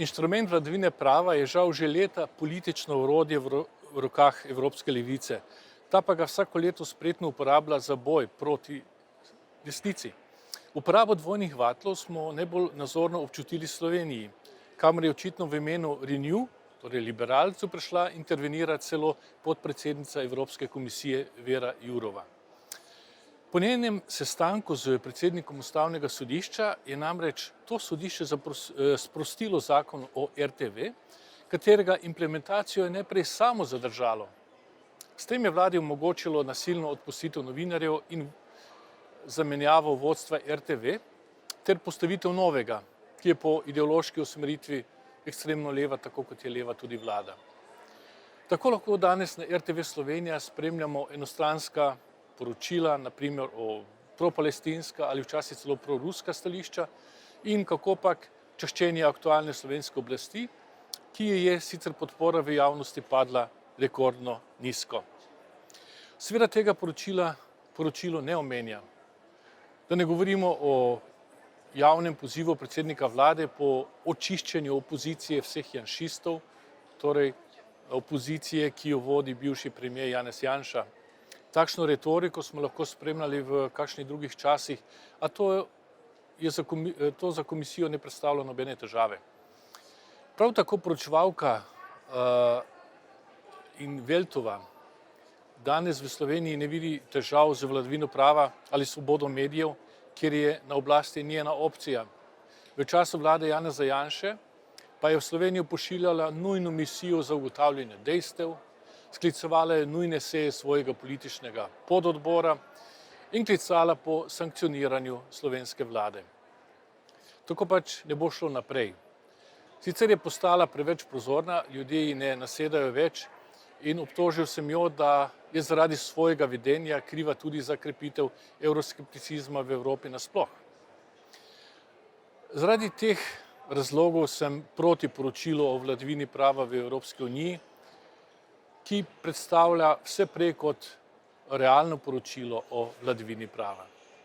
Inštrument vladavine prava je žal že leta politično orodje v rokah evropske levice. Ta pa ga vsako leto spretno uporablja za boj proti desnici. Uporabo dvojnih vatlov smo najbolj nazorno občutili v Sloveniji, kamor je očitno v imenu Renew, torej liberalcev, prišla intervenirati celo podpredsednica Evropske komisije Věra Jourová. Po njenem sestanku z predsednikom Ustavnega sodišča je namreč to sodišče sprostilo zakon o RTV, katerega implementacijo je najprej samo zadržalo. S tem je vladi omogočilo nasilno odpustitev novinarjev in zamenjavo vodstva RTV ter postavitev novega, ki je po ideološki usmeritvi ekstremno leva, tako kot je leva tudi vlada. Tako lahko danes na RTV Slovenija spremljamo enostranska poročila, naprimer o propalestinska ali včasih celo proruska stališča in kakopak čaščenje aktualne slovenske oblasti, ki je sicer podpora v javnosti padla rekordno nizko. Seveda tega poročilo ne omenja. Da ne govorimo o javnem pozivu predsednika vlade po očiščenju opozicije vseh janšistov, torej opozicije, ki jo vodi bivši premier Janez Janša. Takšno retoriko smo lahko spremljali v kakšnih drugih časih, a to za komisijo ne predstavlja nobene težave. Prav tako poročevalka in Veltova danes v Sloveniji ne vidi težav z vladavino prava ali svobodo medijev, kjer je na oblasti njena opcija. V času vlade Janeza Janše pa je v Slovenijo pošiljala nujno misijo za ugotavljanje dejstev, sklicevala je nujne seje svojega političnega pododbora in klicala po sankcioniranju slovenske vlade. Tako pač ne bo šlo naprej. Sicer je postala preveč prozorna, ljudje ji ne nasedajo več in obtožil sem jo, da je zaradi svojega vedenja kriva tudi za krepitev evroskepticizma v Evropi nasploh. Zaradi teh razlogov sem proti poročilu o vladavini prava v Evropski uniji, ki predstavlja vse prej kot realno poročilo o vladavini prava.